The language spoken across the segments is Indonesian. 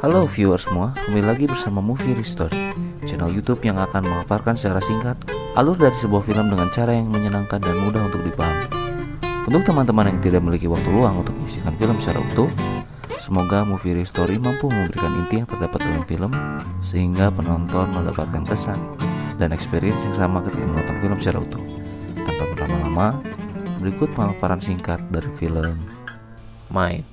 Halo viewers semua, kembali lagi bersama Movie Story, channel YouTube yang akan memaparkan secara singkat alur dari sebuah film dengan cara yang menyenangkan dan mudah untuk dipahami. Untuk teman-teman yang tidak memiliki waktu luang untuk menyaksikan film secara utuh, semoga Movie Story mampu memberikan inti yang terdapat dalam film sehingga penonton mendapatkan kesan dan experience yang sama ketika menonton film secara utuh. Tanpa berlama-lama, berikut pemaparan singkat dari film Mine.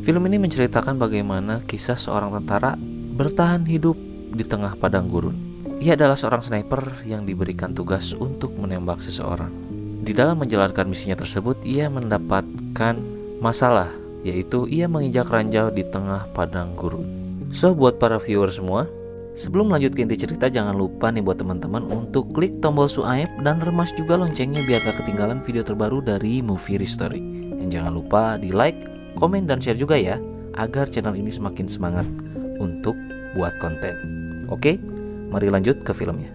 Film ini menceritakan bagaimana kisah seorang tentara bertahan hidup di tengah padang gurun. Ia adalah seorang sniper yang diberikan tugas untuk menembak seseorang. Di dalam menjalankan misinya tersebut, ia mendapatkan masalah, yaitu ia menginjak ranjau di tengah padang gurun. So, buat para viewer semua, sebelum lanjut ke inti cerita, jangan lupa nih buat teman-teman untuk klik tombol subscribe dan remas juga loncengnya biar gak ketinggalan video terbaru dari Movie Story. Dan jangan lupa di like, komen dan share juga ya, agar channel ini semakin semangat untuk buat konten. Oke, mari lanjut ke filmnya.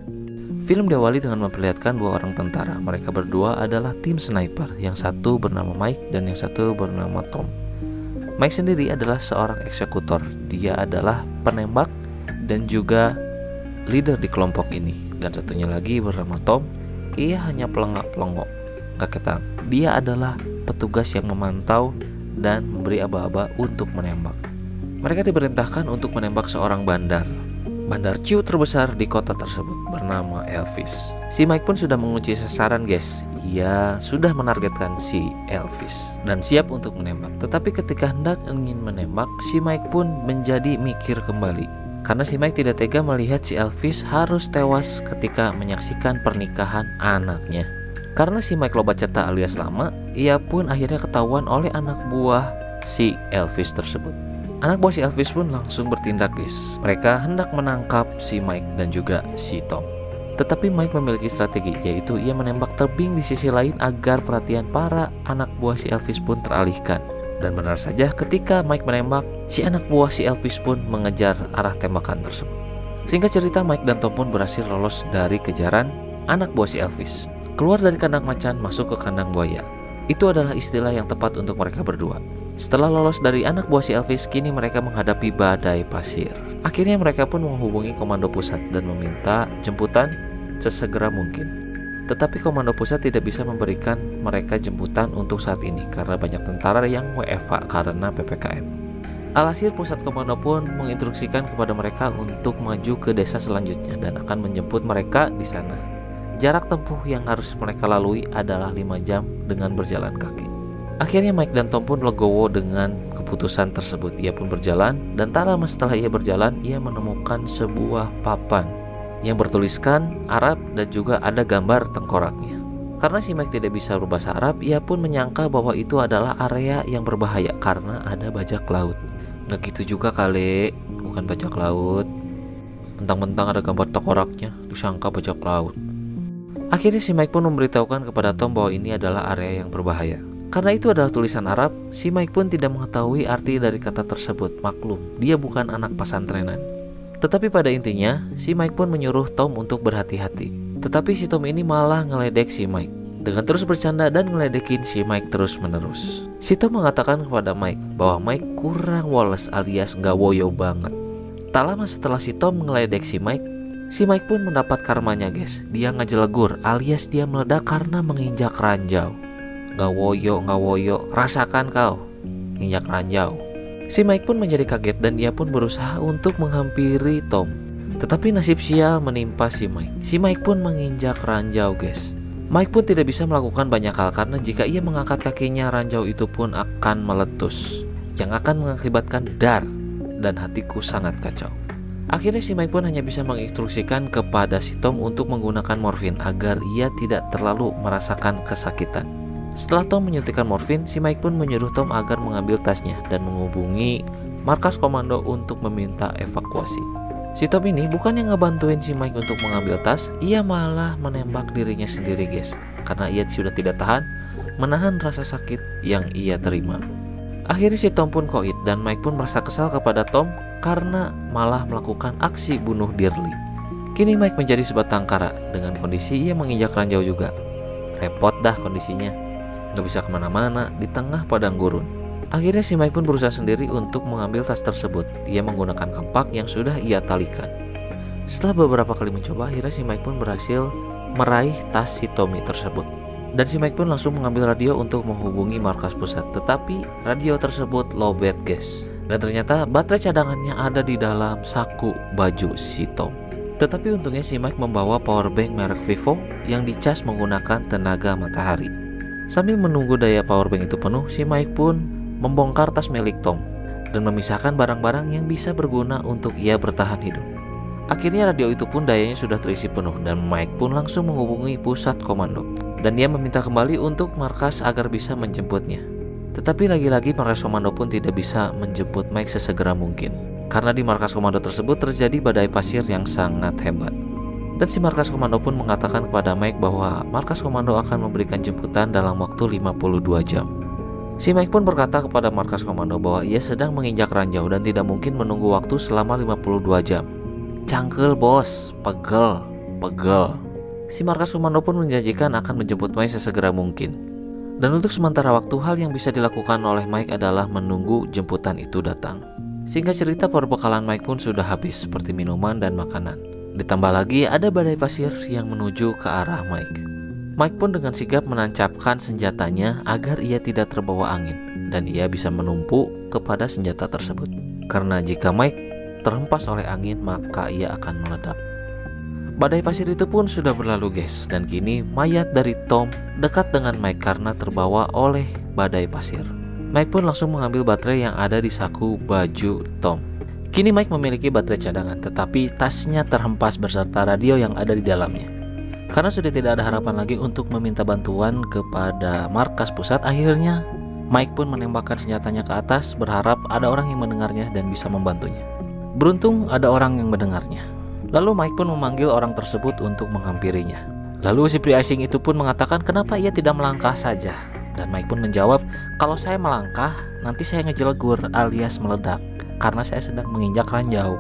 Film diawali dengan memperlihatkan dua orang tentara. Mereka berdua adalah tim sniper, yang satu bernama Mike dan yang satu bernama Tom. Mike sendiri adalah seorang eksekutor. Dia adalah penembak dan juga leader di kelompok ini. Dan satunya lagi bernama Tom. Ia hanya pelengak-pelengok, gak ketang. Dia adalah petugas yang memantau dan memberi aba-aba untuk menembak. Mereka diperintahkan untuk menembak seorang bandar ciu terbesar di kota tersebut bernama Elvis. Si Mike pun sudah mengunci sasaran, guys. Ia sudah menargetkan si Elvis dan siap untuk menembak. Tetapi ketika hendak ingin menembak, si Mike pun menjadi mikir kembali, karena si Mike tidak tega melihat si Elvis harus tewas ketika menyaksikan pernikahan anaknya. Karena si Mike lobat cetak alias lama, ia pun akhirnya ketahuan oleh anak buah si Elvis tersebut. Anak buah si Elvis pun langsung bertindak, guys. Mereka hendak menangkap si Mike dan juga si Tom. Tetapi Mike memiliki strategi, yaitu ia menembak tebing di sisi lain agar perhatian para anak buah si Elvis pun teralihkan. Dan benar saja, ketika Mike menembak, si anak buah si Elvis pun mengejar arah tembakan tersebut. Singkat cerita, Mike dan Tom pun berhasil lolos dari kejaran anak buah si Elvis. Keluar dari kandang macan, masuk ke kandang buaya. Itu adalah istilah yang tepat untuk mereka berdua. Setelah lolos dari anak buah si Elvis, kini mereka menghadapi badai pasir. Akhirnya mereka pun menghubungi komando pusat dan meminta jemputan sesegera mungkin. Tetapi komando pusat tidak bisa memberikan mereka jemputan untuk saat ini karena banyak tentara yang WFH karena PPKM. Alhasil pusat komando pun menginstruksikan kepada mereka untuk maju ke desa selanjutnya dan akan menjemput mereka di sana. Jarak tempuh yang harus mereka lalui adalah 5 jam dengan berjalan kaki. Akhirnya Mike dan Tom pun legowo dengan keputusan tersebut. Ia pun berjalan, dan tak lama setelah ia berjalan, ia menemukan sebuah papan yang bertuliskan Arab dan juga ada gambar tengkoraknya. Karena si Mike tidak bisa berbahasa Arab, ia pun menyangka bahwa itu adalah area yang berbahaya karena ada bajak laut. Gak gitu juga kali, bukan bajak laut. Mentang-mentang ada gambar tengkoraknya, disangka bajak laut. Akhirnya si Mike pun memberitahukan kepada Tom bahwa ini adalah area yang berbahaya. Karena itu adalah tulisan Arab, si Mike pun tidak mengetahui arti dari kata tersebut. Maklum, dia bukan anak pesantrenan. Tetapi pada intinya, si Mike pun menyuruh Tom untuk berhati-hati. Tetapi si Tom ini malah ngeledek si Mike dengan terus bercanda dan ngeledekin si Mike terus-menerus. Si Tom mengatakan kepada Mike bahwa Mike kurang woles alias gak woyo banget. Tak lama setelah si Tom ngeledek si Mike pun mendapat karmanya, guys. Dia ngejelegur alias dia meledak karena menginjak ranjau. Gak woyo, rasakan kau injak ranjau. Si Mike pun menjadi kaget dan dia pun berusaha untuk menghampiri Tom. Tetapi nasib sial menimpa si Mike. Si Mike pun menginjak ranjau, guys. Mike pun tidak bisa melakukan banyak hal karena jika ia mengangkat kakinya, ranjau itu pun akan meletus, yang akan mengakibatkan dar, dan hatiku sangat kacau. Akhirnya si Mike pun hanya bisa menginstruksikan kepada si Tom untuk menggunakan morfin agar ia tidak terlalu merasakan kesakitan. Setelah Tom menyuntikkan morfin, si Mike pun menyuruh Tom agar mengambil tasnya dan menghubungi markas komando untuk meminta evakuasi. Si Tom ini bukannya ngebantuin si Mike untuk mengambil tas, ia malah menembak dirinya sendiri, guys, karena ia sudah tidak tahan menahan rasa sakit yang ia terima. Akhirnya si Tom pun koit dan Mike pun merasa kesal kepada Tom karena malah melakukan aksi bunuh diri. Kini Mike menjadi sebatang kara dengan kondisi ia menginjak ranjau juga. Repot dah kondisinya, gak bisa kemana-mana di tengah padang gurun. Akhirnya si Mike pun berusaha sendiri untuk mengambil tas tersebut. Ia menggunakan kampak yang sudah ia talikan. Setelah beberapa kali mencoba, akhirnya si Mike pun berhasil meraih tas si Tommy tersebut. Dan si Mike pun langsung mengambil radio untuk menghubungi markas pusat. Tetapi radio tersebut lowbat guys. Dan ternyata baterai cadangannya ada di dalam saku baju si Tom. Tetapi untungnya si Mike membawa powerbank merek Vivo yang dicas menggunakan tenaga matahari. Sambil menunggu daya powerbank itu penuh, si Mike pun membongkar tas milik Tom dan memisahkan barang-barang yang bisa berguna untuk ia bertahan hidup. Akhirnya radio itu pun dayanya sudah terisi penuh dan Mike pun langsung menghubungi pusat komando. Dan dia meminta kembali untuk markas agar bisa menjemputnya. Tetapi lagi-lagi markas komando pun tidak bisa menjemput Mike sesegera mungkin. Karena di markas komando tersebut terjadi badai pasir yang sangat hebat. Dan si markas komando pun mengatakan kepada Mike bahwa markas komando akan memberikan jemputan dalam waktu 52 jam. Si Mike pun berkata kepada markas komando bahwa ia sedang menginjak ranjau dan tidak mungkin menunggu waktu selama 52 jam. Cangkel bos, pegel. Si markas komando pun menjanjikan akan menjemput Mike sesegera mungkin. Dan untuk sementara waktu hal yang bisa dilakukan oleh Mike adalah menunggu jemputan itu datang. Singkat cerita perbekalan Mike pun sudah habis seperti minuman dan makanan. Ditambah lagi ada badai pasir yang menuju ke arah Mike. Mike pun dengan sigap menancapkan senjatanya agar ia tidak terbawa angin dan ia bisa menumpuk kepada senjata tersebut. Karena jika Mike terhempas oleh angin maka ia akan meledak. Badai pasir itu pun sudah berlalu guys, dan kini mayat dari Tom dekat dengan Mike karena terbawa oleh badai pasir. Mike pun langsung mengambil baterai yang ada di saku baju Tom. Kini Mike memiliki baterai cadangan, tetapi tasnya terhempas beserta radio yang ada di dalamnya. Karena sudah tidak ada harapan lagi untuk meminta bantuan kepada markas pusat, akhirnya Mike pun menembakkan senjatanya ke atas berharap ada orang yang mendengarnya dan bisa membantunya. Beruntung ada orang yang mendengarnya. Lalu Mike pun memanggil orang tersebut untuk menghampirinya. Lalu si pria asing itu pun mengatakan kenapa ia tidak melangkah saja. Dan Mike pun menjawab, kalau saya melangkah nanti saya ngejelegur alias meledak karena saya sedang menginjak ranjau.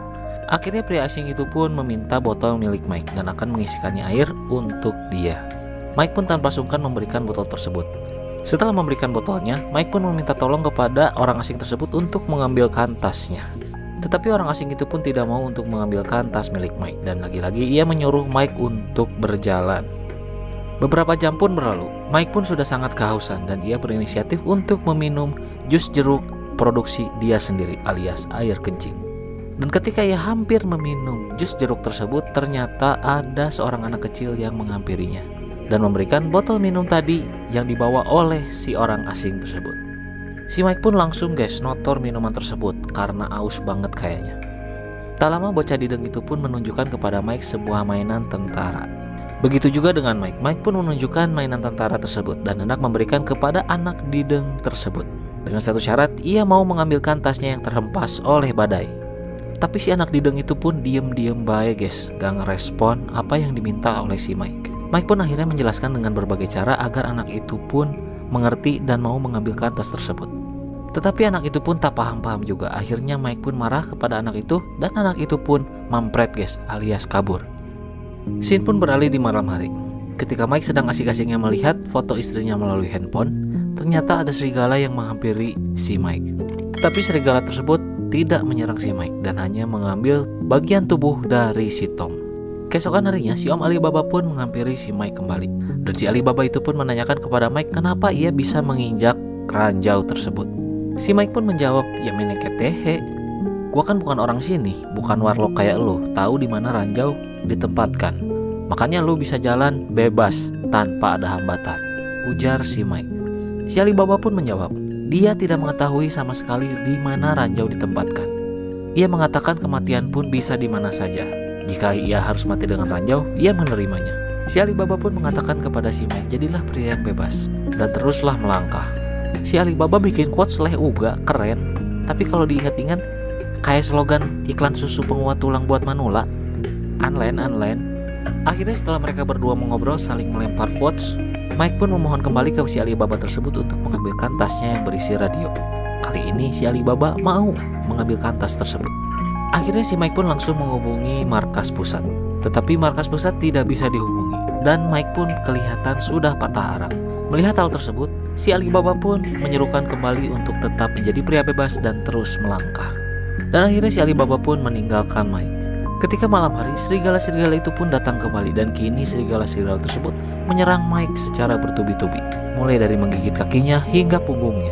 Akhirnya pria asing itu pun meminta botol milik Mike dan akan mengisikannya air untuk dia. Mike pun tanpa sungkan memberikan botol tersebut. Setelah memberikan botolnya, Mike pun meminta tolong kepada orang asing tersebut untuk mengambilkan tasnya. Tetapi orang asing itu pun tidak mau untuk mengambilkan tas milik Mike dan lagi-lagi ia menyuruh Mike untuk berjalan. Beberapa jam pun berlalu, Mike pun sudah sangat kehausan dan ia berinisiatif untuk meminum jus jeruk produksi dia sendiri alias air kencing. Dan ketika ia hampir meminum jus jeruk tersebut, ternyata ada seorang anak kecil yang menghampirinya dan memberikan botol minum tadi yang dibawa oleh si orang asing tersebut. Si Mike pun langsung notor minuman tersebut karena aus banget kayaknya. Tak lama bocah dideng itu pun menunjukkan kepada Mike sebuah mainan tentara. Begitu juga dengan Mike. Mike pun menunjukkan mainan tentara tersebut dan hendak memberikan kepada anak dideng tersebut. Dengan satu syarat, ia mau mengambilkan tasnya yang terhempas oleh badai. Tapi si anak dideng itu pun diem-diem baik gak ngerespon apa yang diminta oleh si Mike. Mike pun akhirnya menjelaskan dengan berbagai cara agar anak itu pun mengerti dan mau mengambilkan tas tersebut. Tetapi anak itu pun tak paham-paham juga. Akhirnya Mike pun marah kepada anak itu dan anak itu pun mampret alias kabur. Scene pun beralih di malam hari. Ketika Mike sedang asik-asiknya melihat foto istrinya melalui handphone, ternyata ada serigala yang menghampiri si Mike. Tetapi serigala tersebut tidak menyerang si Mike dan hanya mengambil bagian tubuh dari si Tom. Keesokan harinya si Om Alibaba pun menghampiri si Mike kembali. Dan si Alibaba itu pun menanyakan kepada Mike kenapa ia bisa menginjak ranjau tersebut. Si Mike pun menjawab, ya meneketehe, gua kan bukan orang sini, bukan warlock kayak lo, tahu di mana ranjau ditempatkan. Makanya lo bisa jalan bebas tanpa ada hambatan, ujar si Mike. Si Alibaba pun menjawab, dia tidak mengetahui sama sekali di mana ranjau ditempatkan. Ia mengatakan kematian pun bisa di mana saja. Jika ia harus mati dengan ranjau, ia menerimanya. Si Alibaba pun mengatakan kepada si Mike, jadilah pria yang bebas dan teruslah melangkah. Si Alibaba bikin quotes uga keren, tapi kalau diingat-ingat kayak slogan iklan susu penguat tulang buat manula, unlen. Akhirnya setelah mereka berdua mengobrol saling melempar quotes, Mike pun memohon kembali ke si Alibaba tersebut untuk mengambilkan tasnya yang berisi radio. Kali ini si Alibaba mau mengambilkan tas tersebut. Akhirnya si Mike pun langsung menghubungi markas pusat. Tetapi markas pusat tidak bisa dihubungi dan Mike pun kelihatan sudah patah arang. Melihat hal tersebut, si Alibaba pun menyerukan kembali untuk tetap menjadi pria bebas dan terus melangkah. Dan akhirnya si Alibaba pun meninggalkan Mike. Ketika malam hari, serigala-serigala itu pun datang kembali dan kini serigala-serigala tersebut menyerang Mike secara bertubi-tubi, mulai dari menggigit kakinya hingga punggungnya.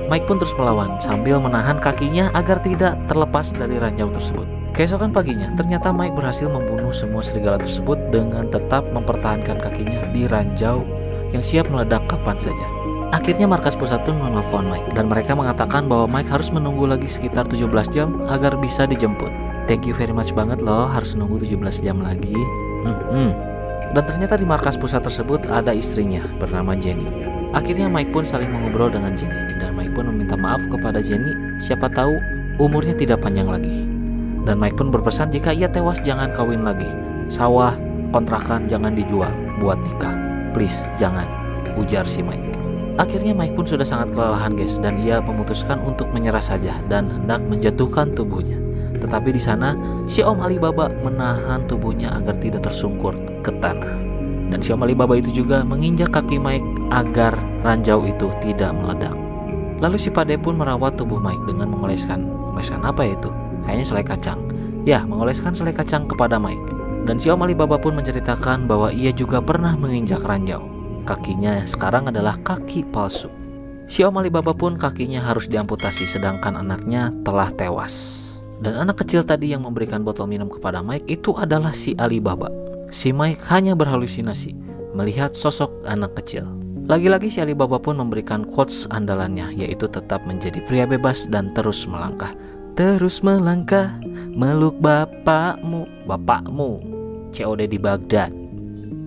Mike pun terus melawan sambil menahan kakinya agar tidak terlepas dari ranjau tersebut. Keesokan paginya, ternyata Mike berhasil membunuh semua serigala tersebut dengan tetap mempertahankan kakinya di ranjau yang siap meledak kapan saja. Akhirnya markas pusat pun menelpon Mike dan mereka mengatakan bahwa Mike harus menunggu lagi sekitar 17 jam agar bisa dijemput. Thank you very much banget loh, harus nunggu 17 jam lagi. Dan ternyata di markas pusat tersebut ada istrinya bernama Jenny. Akhirnya Mike pun saling mengobrol dengan Jenny dan Mike pun meminta maaf kepada Jenny, siapa tahu umurnya tidak panjang lagi. Dan Mike pun berpesan jika ia tewas jangan kawin lagi. Sawah, kontrakan jangan dijual buat nikah. Please, jangan, ujar si Mike. Akhirnya Mike pun sudah sangat kelelahan guys, dan ia memutuskan untuk menyerah saja dan hendak menjatuhkan tubuhnya. Tetapi di sana si Om Alibaba menahan tubuhnya agar tidak tersungkur ke tanah. Dan si Om Alibaba itu juga menginjak kaki Mike agar ranjau itu tidak meledak. Lalu si Pade pun merawat tubuh Mike dengan mengoleskan apa itu? Kayaknya selai kacang. Ya, mengoleskan selai kacang kepada Mike. Dan si Om Alibaba pun menceritakan bahwa ia juga pernah menginjak ranjau. Kakinya sekarang adalah kaki palsu. Si Om Alibaba pun kakinya harus diamputasi sedangkan anaknya telah tewas. Dan anak kecil tadi yang memberikan botol minum kepada Mike itu adalah si Alibaba. Si Mike hanya berhalusinasi melihat sosok anak kecil. Lagi-lagi si Alibaba pun memberikan quotes andalannya, yaitu tetap menjadi pria bebas dan terus melangkah. Terus melangkah, meluk bapakmu COD di Baghdad.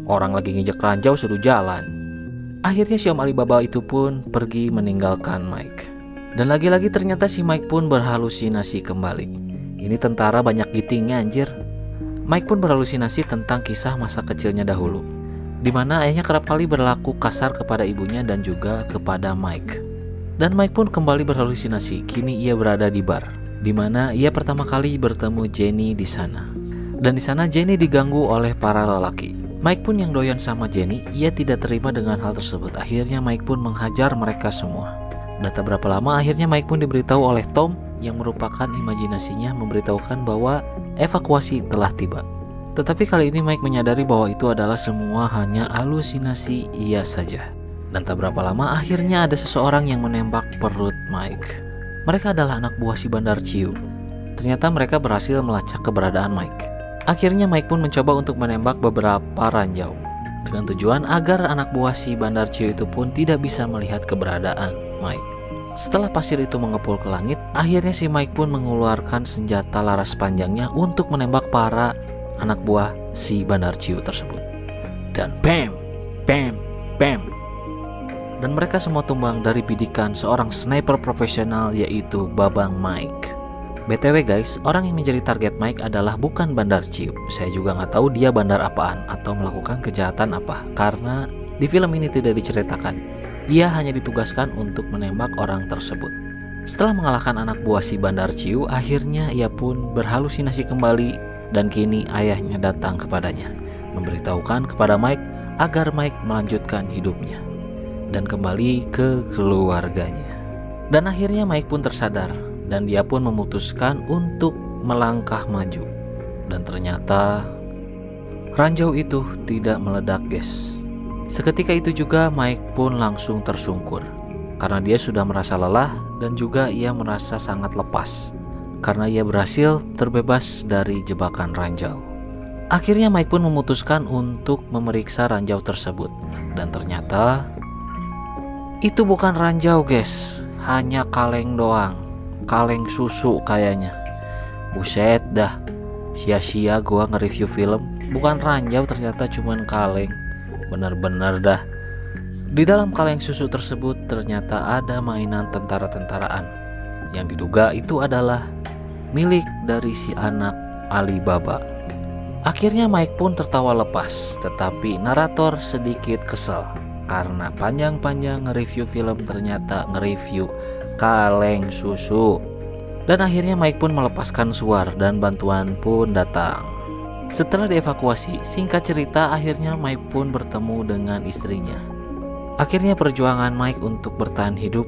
Orang lagi nginjek ranjau suruh jalan. Akhirnya si Om Alibaba itu pun pergi meninggalkan Mike. Dan lagi-lagi ternyata si Mike pun berhalusinasi kembali. Ini tentara banyak gitingnya anjir. Mike pun berhalusinasi tentang kisah masa kecilnya dahulu, di mana ayahnya kerap kali berlaku kasar kepada ibunya dan juga kepada Mike. Dan Mike pun kembali berhalusinasi. Kini ia berada di bar, di mana ia pertama kali bertemu Jenny di sana. Dan di sana Jenny diganggu oleh para lelaki. Mike pun yang doyan sama Jenny, ia tidak terima dengan hal tersebut. Akhirnya Mike pun menghajar mereka semua. Dan tak berapa lama akhirnya Mike pun diberitahu oleh Tom yang merupakan imajinasinya memberitahukan bahwa evakuasi telah tiba. Tetapi kali ini Mike menyadari bahwa itu adalah semua hanya halusinasi ia saja. Dan tak berapa lama akhirnya ada seseorang yang menembak perut Mike. Mereka adalah anak buah si Bandar Ciu. Ternyata mereka berhasil melacak keberadaan Mike. Akhirnya Mike pun mencoba untuk menembak beberapa ranjau dengan tujuan agar anak buah si Bandar Ciu itu pun tidak bisa melihat keberadaan Mike. Setelah pasir itu mengepul ke langit, akhirnya si Mike pun mengeluarkan senjata laras panjangnya untuk menembak para anak buah si Bandar Ciu tersebut. Dan bam, bam, bam. Dan mereka semua tumbang dari bidikan seorang sniper profesional yaitu Babang Mike. BTW guys, orang yang menjadi target Mike adalah bukan Bandar Ciu. Saya juga nggak tahu dia bandar apaan atau melakukan kejahatan apa, karena di film ini tidak diceritakan. Ia hanya ditugaskan untuk menembak orang tersebut. Setelah mengalahkan anak buah si Bandar Ciu, akhirnya ia pun berhalusinasi kembali dan kini ayahnya datang kepadanya, memberitahukan kepada Mike agar Mike melanjutkan hidupnya dan kembali ke keluarganya. Dan akhirnya Mike pun tersadar dan dia pun memutuskan untuk melangkah maju. Dan ternyata ranjau itu tidak meledak guys. Seketika itu juga Mike pun langsung tersungkur karena dia sudah merasa lelah dan juga ia merasa sangat lepas karena ia berhasil terbebas dari jebakan ranjau. Akhirnya Mike pun memutuskan untuk memeriksa ranjau tersebut dan ternyata itu bukan ranjau guys, hanya kaleng doang, kaleng susu kayaknya. Buset dah, sia-sia gua nge-review film, bukan ranjau ternyata cuman kaleng. Bener-bener dah. Di dalam kaleng susu tersebut ternyata ada mainan tentara-tentaraan yang diduga itu adalah milik dari si anak Alibaba. Akhirnya Mike pun tertawa lepas, tetapi narator sedikit kesal karena panjang-panjang nge-review film ternyata nge-review kaleng susu. Dan akhirnya Mike pun melepaskan suar dan bantuan pun datang. Setelah dievakuasi, singkat cerita akhirnya Mike pun bertemu dengan istrinya. Akhirnya perjuangan Mike untuk bertahan hidup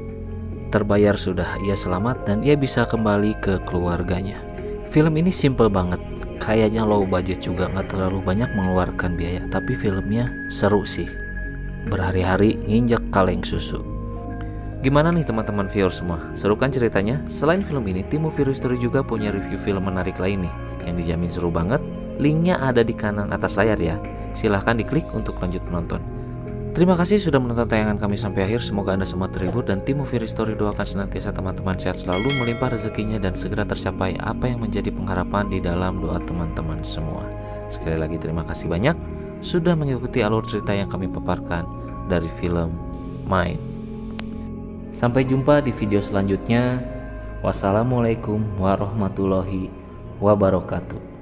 terbayar sudah. Ia selamat dan ia bisa kembali ke keluarganya. Film ini simple banget, kayaknya low budget juga, gak terlalu banyak mengeluarkan biaya, tapi filmnya seru sih. Berhari-hari nginjak kaleng susu. Gimana nih teman-teman viewer semua? Seru kan ceritanya? Selain film ini, tim Movie History juga punya review film menarik lain nih yang dijamin seru banget. Linknya ada di kanan atas layar ya. Silahkan diklik untuk lanjut menonton. Terima kasih sudah menonton tayangan kami sampai akhir. Semoga Anda semua terhibur dan tim Movie History doakan senantiasa teman-teman sehat selalu, melimpah rezekinya dan segera tercapai apa yang menjadi pengharapan di dalam doa teman-teman semua. Sekali lagi terima kasih banyak sudah mengikuti alur cerita yang kami paparkan dari film Mine. Sampai jumpa di video selanjutnya. Wassalamualaikum warahmatullahi wabarakatuh.